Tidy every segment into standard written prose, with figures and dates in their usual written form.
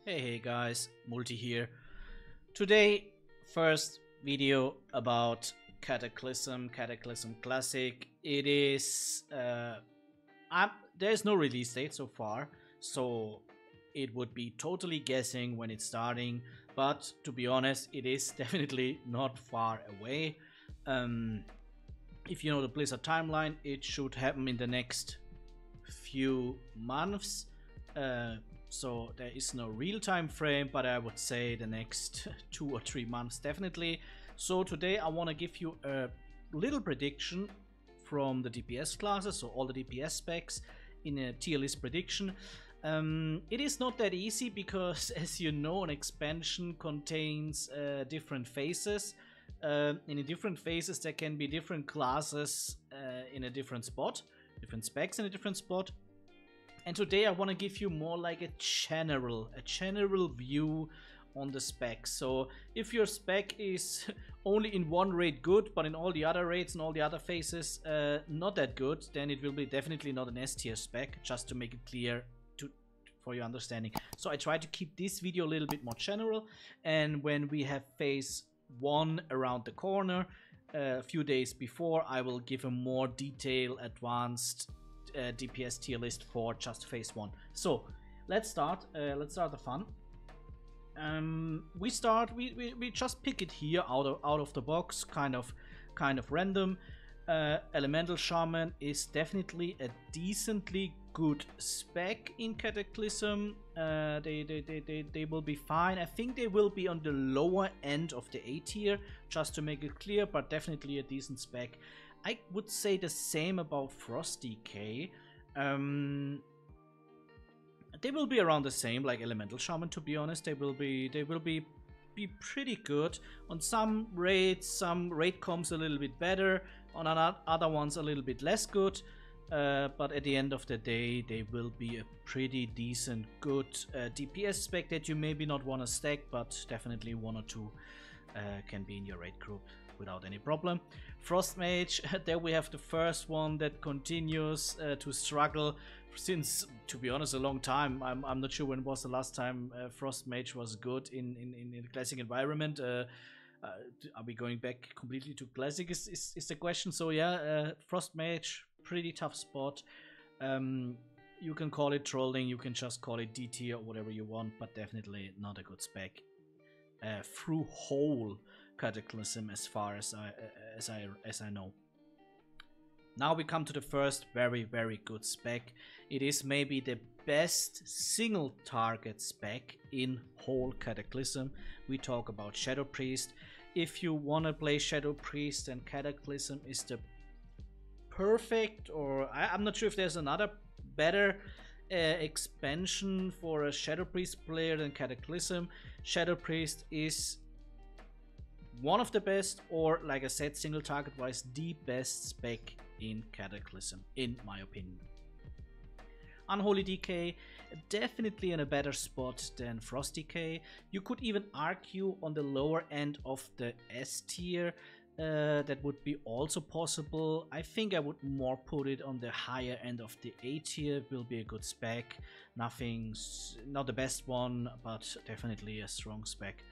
Hey guys, mulltiy here. Today, first video about Cataclysm Classic. It is there's no release date so far, so it would be totally guessing when it's starting, but to be honest, it is definitely not far away. If you know the Blizzard timeline, it should happen in the next few months. So there is no real time frame, but I would say the next 2 or 3 months definitely. So today I want to give you a little prediction from the DPS classes, so all the DPS specs in a tier list prediction. It is not that easy because, as you know, an expansion contains different phases. In the different phases there can be different classes in a different spot, different specs in a different spot. And today I want to give you more like a general view on the specs. So if your spec is only in one raid good, but in all the other raids and all the other phases not that good, then it will be definitely not an S tier spec, just to make it clear for your understanding. So I try to keep this video a little bit more general, and when we have phase 1 around the corner, a few days before, I will give a more detailed, advanced DPS tier list for just phase 1. So let's start the fun. We just pick it here out of the box, kind of random. Elemental Shaman is definitely a decently good spec in Cataclysm. They will be fine. I think they will be on the lower end of the A tier, just to make it clear, but definitely a decent spec. I would say the same about WOTLK. They will be around the same like Elemental Shaman, to be honest. They will be pretty good. On some raids, some raid comps a little bit better, on other ones a little bit less good. But at the end of the day, they will be a pretty decent, good DPS spec that you maybe not want to stack, but definitely 1 or 2 can be in your raid group without any problem. Frost Mage, there we have the first one that continues to struggle since, to be honest, a long time. I'm not sure when was the last time Frost Mage was good in the classic environment. Are we going back completely to classic is the question. So yeah, Frost Mage, pretty tough spot. You can call it trolling, you can just call it D tier or whatever you want, but definitely not a good spec through whole Cataclysm as far as I know. Now we come to the first very good spec. It is maybe the best single target spec in whole Cataclysm. We talk about Shadow Priest. If you want to play Shadow Priest, then Cataclysm is the perfect, or I'm not sure if there's another better expansion for a Shadow Priest player than Cataclysm. Shadow Priest is one of the best, or like I said, single target wise, the best spec in Cataclysm, in my opinion. Unholy DK, definitely in a better spot than Frost DK. You could even argue on the lower end of the S tier. That would be also possible. I think I would more put it on the higher end of the A tier. Will be a good spec. Nothing's not the best one, but definitely a strong spec.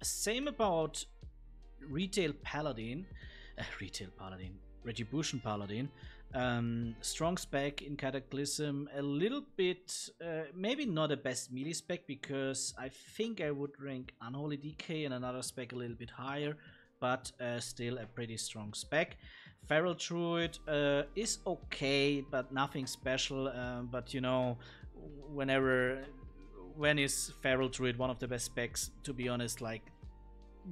Same about Retail Paladin, Retribution Paladin. Strong spec in Cataclysm, a little bit, maybe not a best melee spec, because I think I would rank Unholy DK and another spec a little bit higher, but still a pretty strong spec. Feral Druid is okay, but nothing special. But you know, when is Feral Druid one of the best specs? To be honest, like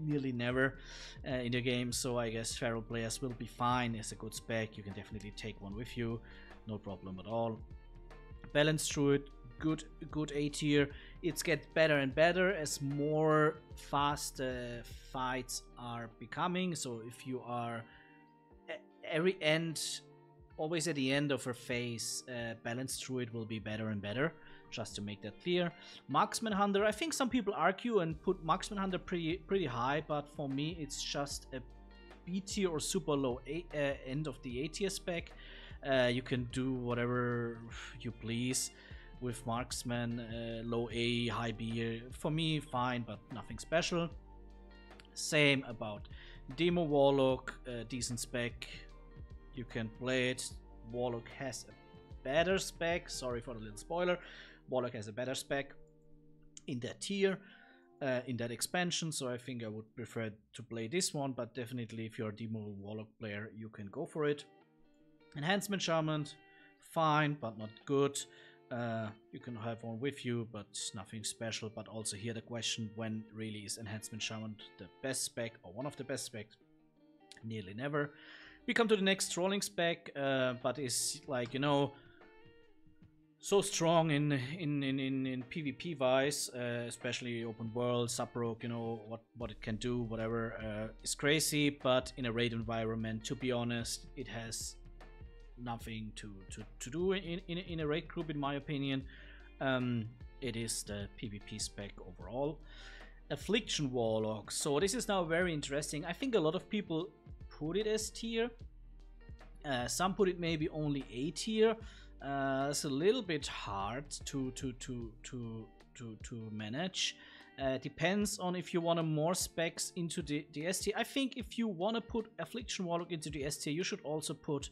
nearly never in the game. So I guess Feral players will be fine. It's a good spec. You can definitely take one with you, no problem at all. Balanced Druid, good A tier. It's get better and better as more fast fights are becoming. So if you are always at the end of a phase, Balanced Druid will be better and better, just to make that clear. Marksman Hunter, I think some people argue and put Marksman Hunter pretty high, but for me it's just a B tier or super low end of the A tier spec. You can do whatever you please with marksman, low A, high B. For me, fine, but nothing special. Same about Demo Warlock, decent spec. You can play it. Warlock has a better spec. Sorry for the little spoiler. Warlock has a better spec in that tier, in that expansion. So I think I would prefer to play this one. But definitely, if you're a Demo Warlock player, you can go for it. Enhancement Shaman, fine, but not good. You can have one with you, but nothing special. But also here the question, when really is Enhancement Shaman the best spec or one of the best specs? Nearly never. We come to the next trolling spec, but is like, you know, so strong in PvP wise, especially open world, sub rogue, you know, what it can do, whatever, is crazy. But in a raid environment, to be honest, it has nothing to do in a raid group, in my opinion. It is the PvP spec overall. Affliction Warlock. So this is now very interesting. I think a lot of people put it as tier. Some put it maybe only A tier. It's a little bit hard to manage. Depends on if you want more specs into the S tier. I think if you want to put Affliction Warlock into the S tier, you should also put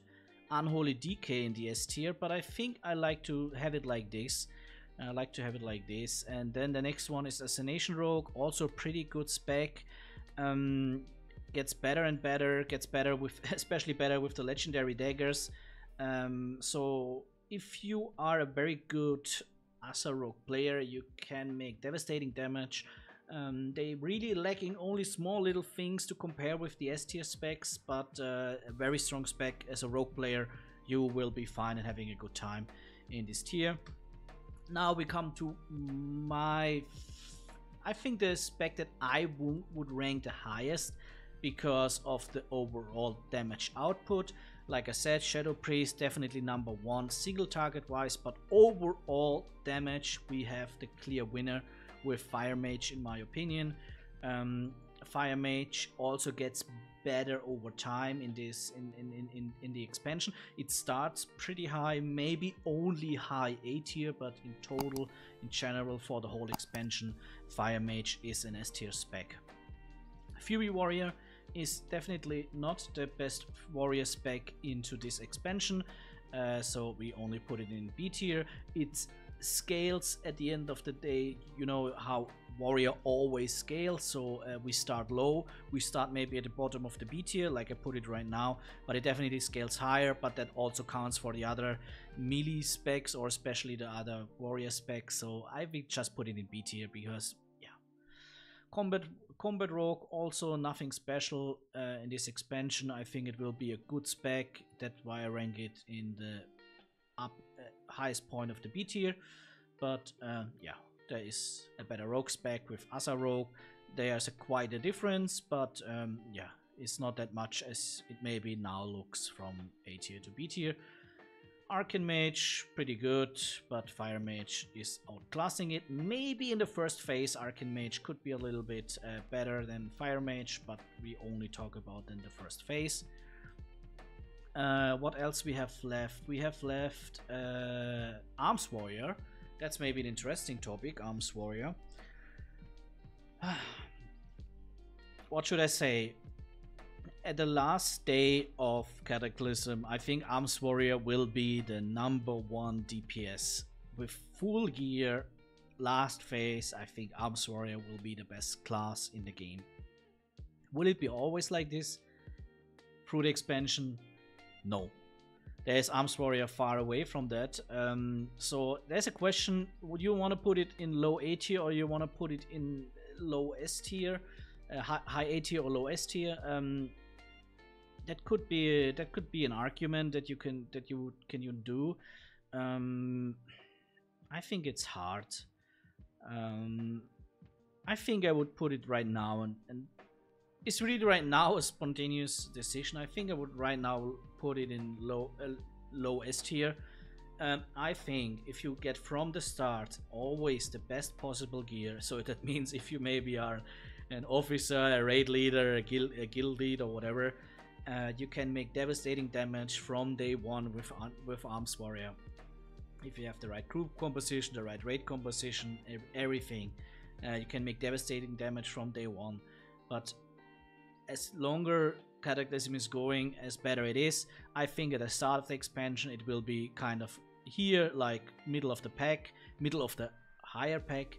Unholy DK in the S tier, but I think I like to have it like this. And then the next one is Assassination Rogue, also pretty good spec. Gets better and better, gets better with, especially better with the legendary daggers. So if you are a very good Asa Rogue player, you can make devastating damage. They really lacking only small little things to compare with the S tier specs, but a very strong spec. As a rogue player, you will be fine and having a good time in this tier. Now we come to I think the spec that I would rank the highest because of the overall damage output. Like I said, Shadow Priest definitely number one, single target wise, but overall damage we have the clear winner with Fire Mage, in my opinion. Fire Mage also gets better over time in this in the expansion. It starts pretty high, maybe only high A tier, but in total, in general, for the whole expansion, Fire Mage is an S tier spec. Fury Warrior is definitely not the best warrior spec into this expansion, so we only put it in B tier. It scales at the end of the day, you know how warrior always scales, so we start low, we start maybe at the bottom of the B tier, like I put it right now, but it definitely scales higher. But that also counts for the other melee specs, or especially the other warrior specs, so I will just put it in B tier because, yeah. Combat Rogue, also nothing special in this expansion. I think it will be a good spec, that's why I rank it in the highest point of the B tier. But yeah, there is a better rogue spec with Asa Rogue. There's quite a difference, but yeah, it's not that much as it maybe now looks from A tier to B tier. Arcane Mage, pretty good, but Fire Mage is outclassing it. Maybe in the first phase, Arcane Mage could be a little bit better than Fire Mage, but we only talk about in the first phase. What else we have left? We have left Arms Warrior. That's maybe an interesting topic, Arms Warrior. What should I say? At the last day of Cataclysm, I think Arms Warrior will be the #1 DPS. With full gear, last phase, I think Arms Warrior will be the best class in the game. Will it be always like this through the expansion? No. There's Arms Warrior far away from that. So there's a question, would you want to put it in low A tier or you want to put it in low S tier? High A tier or low S tier? That could be an argument that you can do. I think it's hard. I think I would put it right now, and it's really right now a spontaneous decision. I think I would right now put it in low S tier. I think if you get from the start always the best possible gear, so that means if you maybe are an officer, a raid leader, a guild lead or whatever, You can make devastating damage from day one with Arms Warrior. If you have the right group composition, the right raid composition, everything, you can make devastating damage from day one. But as longer Cataclysm is going, as better it is. I think at the start of the expansion it will be kind of here, like middle of the pack, middle of the higher pack,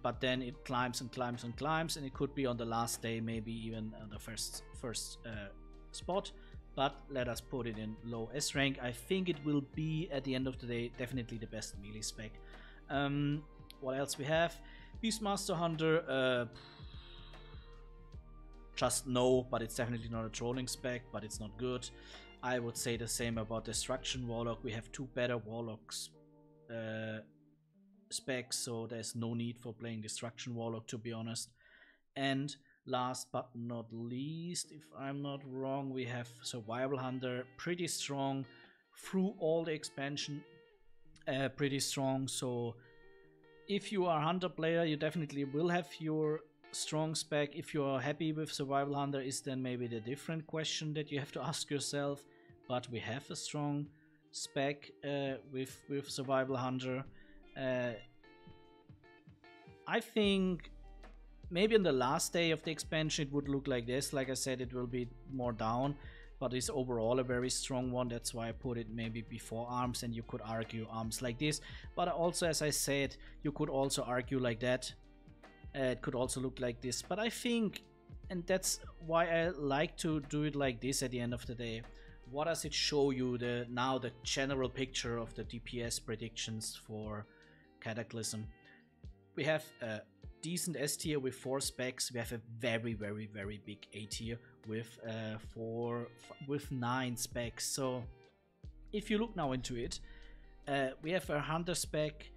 but then it climbs and climbs and climbs, and it could be on the last day, maybe even on the first spot. But let us put it in low S rank. I think it will be at the end of the day definitely the best melee spec. What else we have? Beastmaster Hunter. Just no, but it's definitely not a trolling spec, but it's not good. I would say the same about Destruction Warlock. We have two better Warlocks specs, so there's no need for playing Destruction Warlock, to be honest. And last but not least, if I'm not wrong, we have Survival Hunter, pretty strong through all the expansion, pretty strong. So if you are a Hunter player, you definitely will have your strong spec. If you are happy with Survival Hunter, is then maybe the different question that you have to ask yourself. But we have a strong spec with Survival Hunter. I think maybe on the last day of the expansion it would look like this. Like I said, it will be more down, but it's overall a very strong one. That's why I put it maybe before Arms, and you could argue Arms like this. But also, as I said, you could also argue like that. It could also look like this, but I think, and that's why I like to do it like this at the end of the day. What does it show you now the general picture of the DPS predictions for Cataclysm? We have a decent S tier with 4 specs. We have a very big A tier with 9 specs. So if you look now into it, we have a Hunter spec.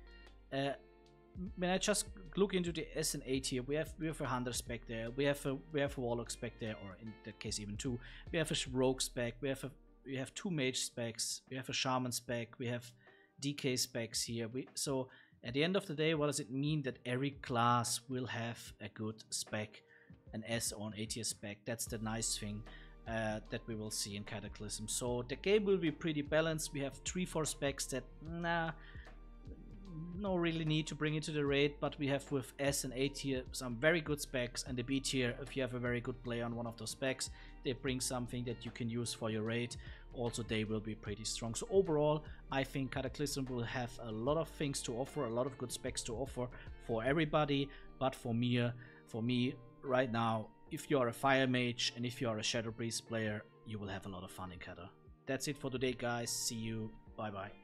When I just look into the S and A tier, we have a Hunter spec there, we have a Warlock spec there, or in that case even 2. We have a Rogue spec, we have 2 Mage specs, we have a Shaman spec, we have DK specs here. So at the end of the day, what does it mean? That every class will have a good spec, an S or an A tier spec. That's the nice thing that we will see in Cataclysm. So the game will be pretty balanced. We have 3-4 specs that no really need to bring it to the raid, but we have with S and A tier some very good specs, and the B tier, if you have a very good player on one of those specs, they bring something that you can use for your raid. Also, they will be pretty strong. So overall, I think Cataclysm will have a lot of things to offer, a lot of good specs to offer for everybody. But for me right now, if you are a Fire Mage and if you are a Shadow Priest player, you will have a lot of fun in Cata. That's it for today, guys. See you. Bye bye.